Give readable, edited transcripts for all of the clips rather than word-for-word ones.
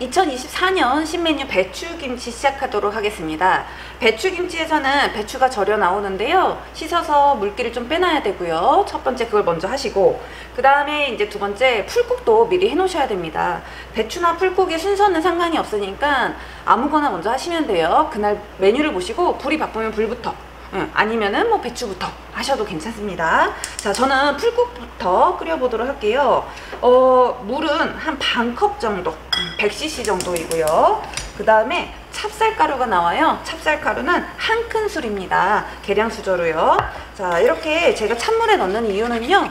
2024년 신메뉴 배추김치 시작하도록 하겠습니다. 배추김치에서는 배추가 절여 나오는데요. 씻어서 물기를 좀 빼놔야 되고요. 첫 번째 그걸 먼저 하시고, 그 다음에 이제 두 번째 풀국도 미리 해 놓으셔야 됩니다. 배추나 풀국의 순서는 상관이 없으니까 아무거나 먼저 하시면 돼요. 그날 메뉴를 보시고 불이 바쁘면 불부터, 아니면은 뭐 배추부터 하셔도 괜찮습니다. 자, 저는 풀국부터 끓여보도록 할게요. 물은 한 반 컵 정도, 100cc 정도이고요. 그 다음에 찹쌀가루가 나와요. 찹쌀가루는 한 큰술입니다. 계량 수저로요. 자, 이렇게 제가 찬물에 넣는 이유는요,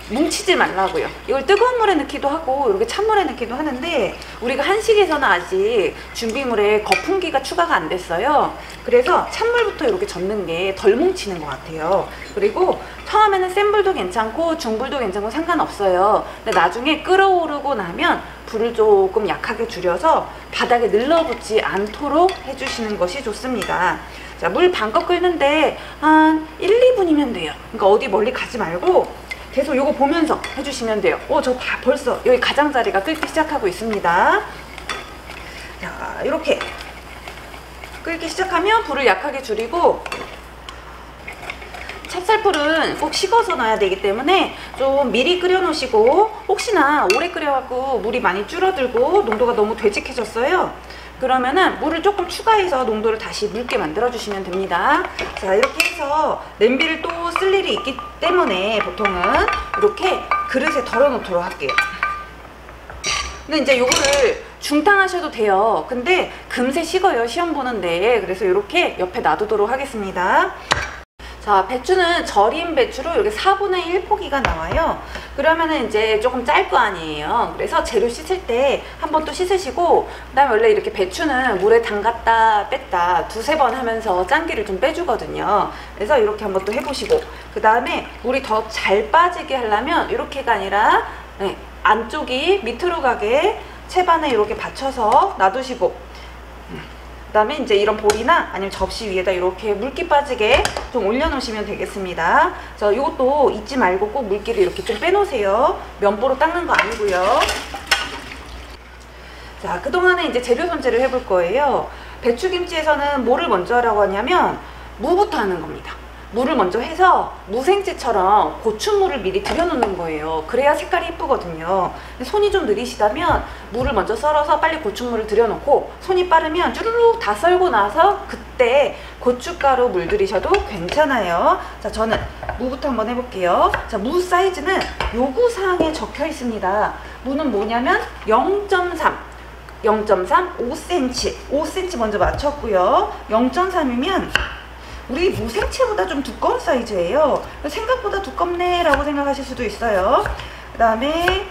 뭉치지 말라고요. 이걸 뜨거운 물에 넣기도 하고 이렇게 찬물에 넣기도 하는데, 우리가 한식에서는 아직 준비물에 거품기가 추가가 안 됐어요. 그래서 찬물부터 이렇게 젓는 게 덜 뭉치는 것 같아요. 그리고 처음에는 센 불도 괜찮고 중불도 괜찮고 상관없어요. 근데 나중에 끓어오르고 나면 불을 조금 약하게 줄여서 바닥에 늘러붙지 않도록 해주시는 것이 좋습니다. 자, 물 반컵 끓는데 한 1, 2분이면 돼요. 그러니까 어디 멀리 가지 말고 계속 요거 보면서 해주시면 돼요. 저 벌써 여기 가장자리가 끓기 시작하고 있습니다. 자, 이렇게 끓기 시작하면 불을 약하게 줄이고, 찹쌀풀은 꼭 식어서 넣어야 되기 때문에 좀 미리 끓여 놓으시고, 혹시나 오래 끓여갖고 물이 많이 줄어들고 농도가 너무 되직해졌어요, 그러면은 물을 조금 추가해서 농도를 다시 묽게 만들어 주시면 됩니다. 자, 이렇게 해서 냄비를 또 쓸 일이 있기 때문에 보통은 이렇게 그릇에 덜어 놓도록 할게요. 근데 이제 요거를 중탕하셔도 돼요. 근데 금세 식어요, 시험 보는데. 그래서 이렇게 옆에 놔두도록 하겠습니다. 자, 배추는 절인 배추로 이렇게 4분의 1 포기가 나와요. 그러면은 이제 조금 짤 거 아니에요. 그래서 재료 씻을 때 한 번 또 씻으시고, 그 다음에 원래 이렇게 배추는 물에 담갔다 뺐다 두세 번 하면서 짠기를 좀 빼주거든요. 그래서 이렇게 한번 또 해보시고, 그 다음에 물이 더 잘 빠지게 하려면 이렇게가 아니라 안쪽이 밑으로 가게 채반에 이렇게 받쳐서 놔두시고, 그 다음에 이제 이런 볼이나 아니면 접시 위에다 이렇게 물기 빠지게 좀 올려놓으시면 되겠습니다. 자, 이것도 잊지 말고 꼭 물기를 이렇게 좀 빼놓으세요. 면보로 닦는 거 아니고요. 자, 그동안에 이제 재료 손질을 해볼 거예요. 배추김치에서는 뭐를 먼저 하라고 하냐면 무부터 하는 겁니다. 물을 먼저 해서 무생채처럼 고추물을 미리 들여놓는 거예요. 그래야 색깔이 예쁘거든요. 손이 좀 느리시다면 물을 먼저 썰어서 빨리 고추물을 들여놓고, 손이 빠르면 쭈루룩 다 썰고 나서 그때 고춧가루 물들이셔도 괜찮아요. 자, 저는 무부터 한번 해볼게요. 자, 무 사이즈는 요구사항에 적혀 있습니다. 무는 뭐냐면 0.3, 5cm, 5cm 먼저 맞췄고요. 0.3이면 우리 무생채보다 좀 두꺼운 사이즈예요. 생각보다 두껍네 라고 생각하실 수도 있어요. 그 다음에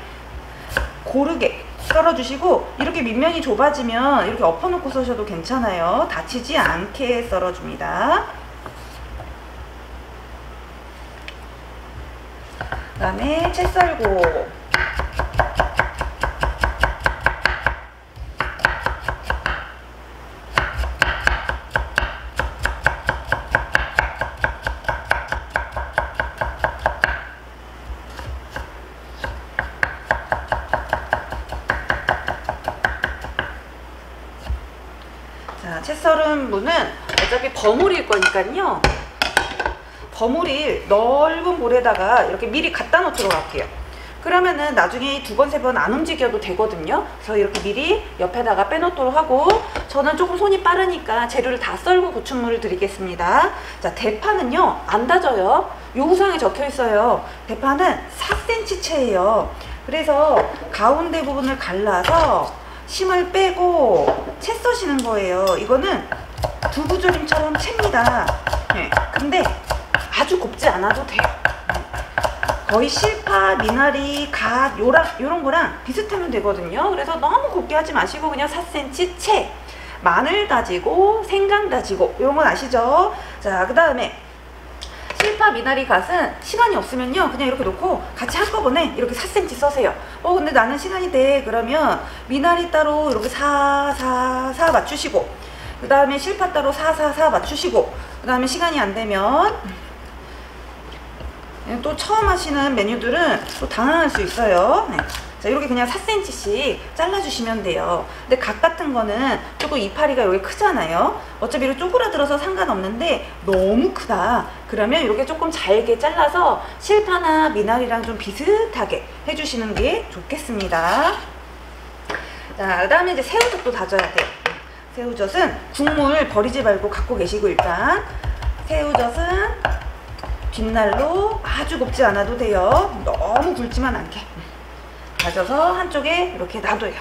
고르게 썰어주시고, 이렇게 밑면이 좁아지면 이렇게 엎어놓고 써셔도 괜찮아요. 다치지 않게 썰어줍니다. 그 다음에 채 썰고, 채 썰은 무는 어차피 버무릴 거니까요, 버무릴 넓은 볼에다가 이렇게 미리 갖다 놓도록 할게요. 그러면은 나중에 두 번, 세 번 안 움직여도 되거든요. 그래서 이렇게 미리 옆에다가 빼놓도록 하고, 저는 조금 손이 빠르니까 재료를 다 썰고 고추물을 드리겠습니다. 자, 대파는요 안 다져요. 요구사항에 적혀 있어요. 대파는 4cm 채예요. 그래서 가운데 부분을 갈라서 심을 빼고 채 써시는 거예요. 이거는 두부조림처럼 챕니다. 근데 아주 곱지 않아도 돼요. 거의 실파, 미나리, 갓 요런 거랑 비슷하면 되거든요. 그래서 너무 곱게 하지 마시고 그냥 4cm 채. 마늘 다지고 생강 다지고 이런 건 아시죠? 자, 그 다음에 실파, 미나리, 갓은 시간이 없으면요 그냥 이렇게 놓고 같이 한꺼번에 이렇게 4cm 써세요. 근데 나는 시간이 돼. 그러면 미나리 따로 이렇게 4 맞추시고, 그 다음에 실파 따로 4 맞추시고, 그 다음에 시간이 안 되면 또 처음 하시는 메뉴들은 또 당황할 수 있어요. 자, 이렇게 그냥 4cm씩 잘라주시면 돼요. 근데 각 같은 거는 조금 이파리가 여기 크잖아요. 어차피 이렇게 쪼그라들어서 상관없는데 너무 크다. 그러면 이렇게 조금 잘게 잘라서 실파나 미나리랑 좀 비슷하게 해주시는 게 좋겠습니다. 자, 그 다음에 이제 새우젓도 다져야 돼요. 새우젓은 국물 버리지 말고 갖고 계시고, 일단 새우젓은 뒷날로 아주 곱지 않아도 돼요. 너무 굵지만 않게 다져서 한쪽에 이렇게 놔둬요.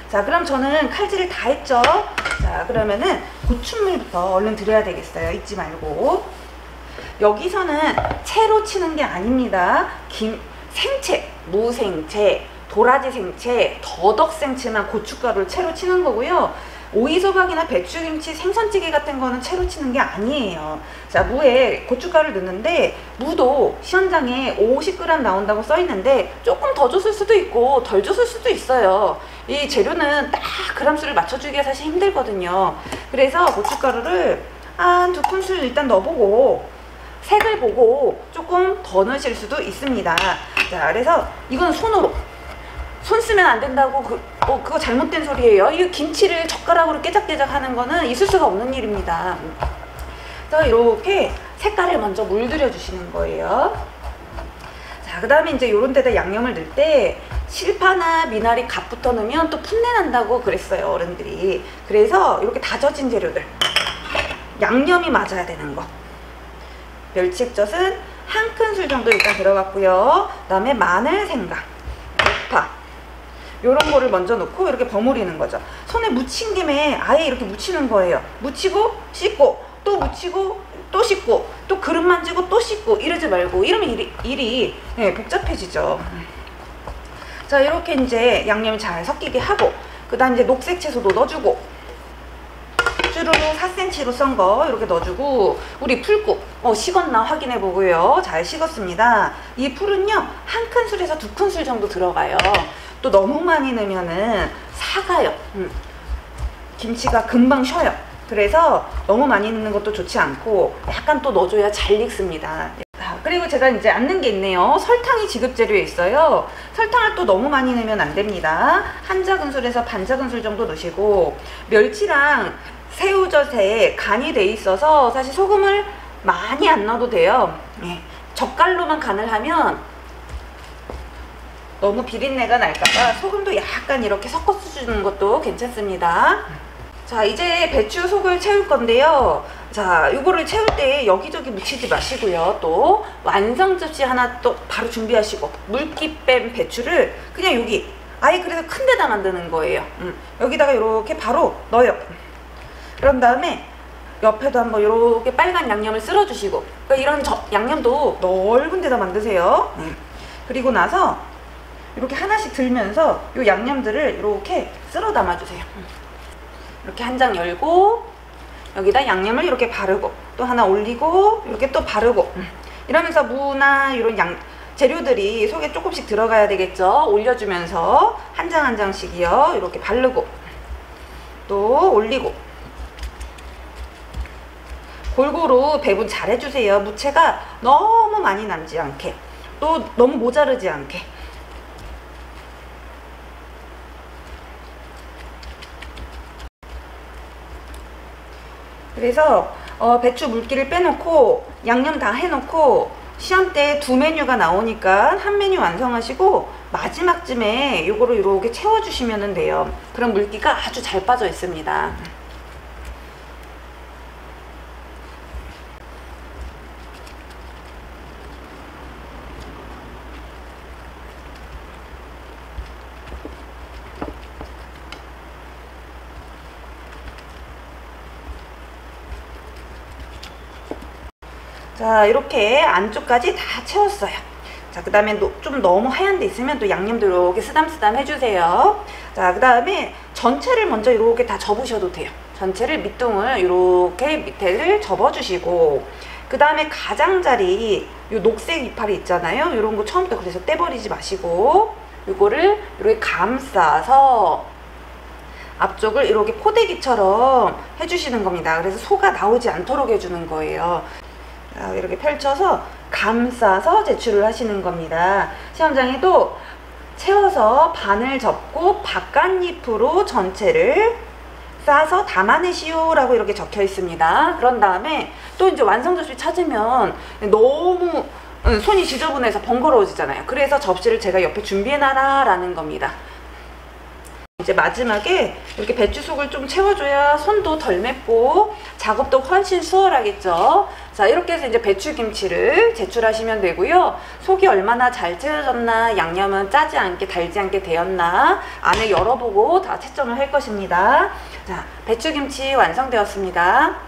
자, 그럼 저는 칼질을 다 했죠. 자, 그러면은 고추물부터 얼른 드려야 되겠어요. 잊지 말고. 여기서는 채로 치는 게 아닙니다. 생채, 무생채, 도라지 생채, 더덕 생채만 고춧가루를 채로 치는 거고요. 오이소박이나 배추김치, 생선찌개 같은 거는 채로 치는 게 아니에요. 자, 무에 고춧가루를 넣는데 무도 시험장에 50g 나온다고 써 있는데 조금 더 줬을 수도 있고 덜 줬을 수도 있어요. 이 재료는 딱 그람수를 맞춰주기가 사실 힘들거든요. 그래서 고춧가루를 한 2큰술 일단 넣어보고 색을 보고 조금 더 넣으실 수도 있습니다. 자, 그래서 이건 손으로. 손 쓰면 안 된다고 그거 잘못된 소리예요. 이 김치를 젓가락으로 깨작깨작 하는 거는 있을 수가 없는 일입니다. 그래서 이렇게 색깔을 먼저 물들여 주시는 거예요. 자, 그 다음에 이제 요런 데다 양념을 넣을 때 실파나 미나리 갓부터 넣으면 또 풋내 난다고 그랬어요, 어른들이. 그래서 이렇게 다져진 재료들, 양념이 맞아야 되는 거. 멸치액젓은 1큰술 정도 일단 들어갔고요. 그 다음에 마늘, 생강, 대파, 요런 거를 먼저 넣고 이렇게 버무리는 거죠. 손에 묻힌 김에 아예 이렇게 묻히는 거예요. 묻히고 씻고 또 묻히고 또 씻고 또 그릇 만지고 또 씻고 이러지 말고, 이러면 일이 복잡해지죠. 자, 이렇게 이제 양념이 잘 섞이게 하고, 그 다음 이제 녹색 채소도 넣어주고, 주르륵 4cm로 썬 거 이렇게 넣어주고, 우리 풀국 식었나 확인해 보고요. 잘 식었습니다. 이 풀은요 1큰술에서 2큰술 정도 들어가요. 또 너무 많이 넣으면은 사가요. 김치가 금방 쉬어요. 그래서 너무 많이 넣는 것도 좋지 않고 약간 또 넣어줘야 잘 익습니다. 그리고 제가 이제 안 넣은 게 있네요. 설탕이 지급재료에 있어요. 설탕을 또 너무 많이 넣으면 안 됩니다. 한 작은술에서 반 작은술 정도 넣으시고, 멸치랑 새우젓에 간이 돼 있어서 사실 소금을 많이 안 넣어도 돼요. 젓갈로만 간을 하면 너무 비린내가 날까봐 소금도 약간 이렇게 섞어서 주는 것도 괜찮습니다. 자, 이제 배추 속을 채울 건데요. 자, 요거를 채울 때 여기저기 묻히지 마시고요. 또 완성 접시 하나 또 바로 준비하시고, 물기 뺀 배추를 그냥 여기 아예 그래서 큰 데다 만드는 거예요. 여기다가 이렇게 바로 넣어요. 그런 다음에 옆에도 한번 이렇게 빨간 양념을 쓸어 주시고, 그러니까 이런 양념도 넓은 데다 만드세요. 그리고 나서 이렇게 하나씩 들면서 이 양념들을 이렇게 쓸어 담아주세요. 이렇게 한 장 열고 여기다 양념을 이렇게 바르고 또 하나 올리고 이렇게 또 바르고, 이러면서 무나 이런 재료들이 속에 조금씩 들어가야 되겠죠. 올려주면서 한 장 한 장씩이요. 이렇게 바르고 또 올리고 골고루 배분 잘 해주세요. 무채가 너무 많이 남지 않게, 또 너무 모자르지 않게. 그래서 배추 물기를 빼놓고 양념 다 해놓고 시험 때 2메뉴가 나오니까 한 메뉴 완성하시고 마지막쯤에 요거를 이렇게 채워주시면 돼요. 그럼 물기가 아주 잘 빠져 있습니다. 자, 이렇게 안쪽까지 다 채웠어요. 자, 그 다음에 좀 너무 하얀 데 있으면 또 양념도 이렇게 쓰담쓰담 해주세요. 자, 그 다음에 전체를 먼저 이렇게 다 접으셔도 돼요. 전체를 밑둥을 이렇게 밑에를 접어주시고, 그 다음에 가장자리 요 녹색 이파리 있잖아요. 이런 거 처음부터 그래서 떼버리지 마시고 요거를 이렇게 감싸서 앞쪽을 이렇게 포대기처럼 해주시는 겁니다. 그래서 소가 나오지 않도록 해주는 거예요. 이렇게 펼쳐서 감싸서 제출을 하시는 겁니다. 시험장에도 채워서 반을 접고 바깥잎으로 전체를 싸서 담아내시오 라고 이렇게 적혀 있습니다. 그런 다음에 또 이제 완성 접시 찾으면 너무 손이 지저분해서 번거로워지잖아요. 그래서 접시를 제가 옆에 준비해놔라 라는 겁니다. 이제 마지막에 이렇게 배추 속을 좀 채워줘야 손도 덜 맵고 작업도 훨씬 수월하겠죠. 자, 이렇게 해서 이제 배추김치를 제출하시면 되고요. 속이 얼마나 잘 채워졌나, 양념은 짜지 않게 달지 않게 되었나 안에 열어보고 다 채점을 할 것입니다. 자, 배추김치 완성되었습니다.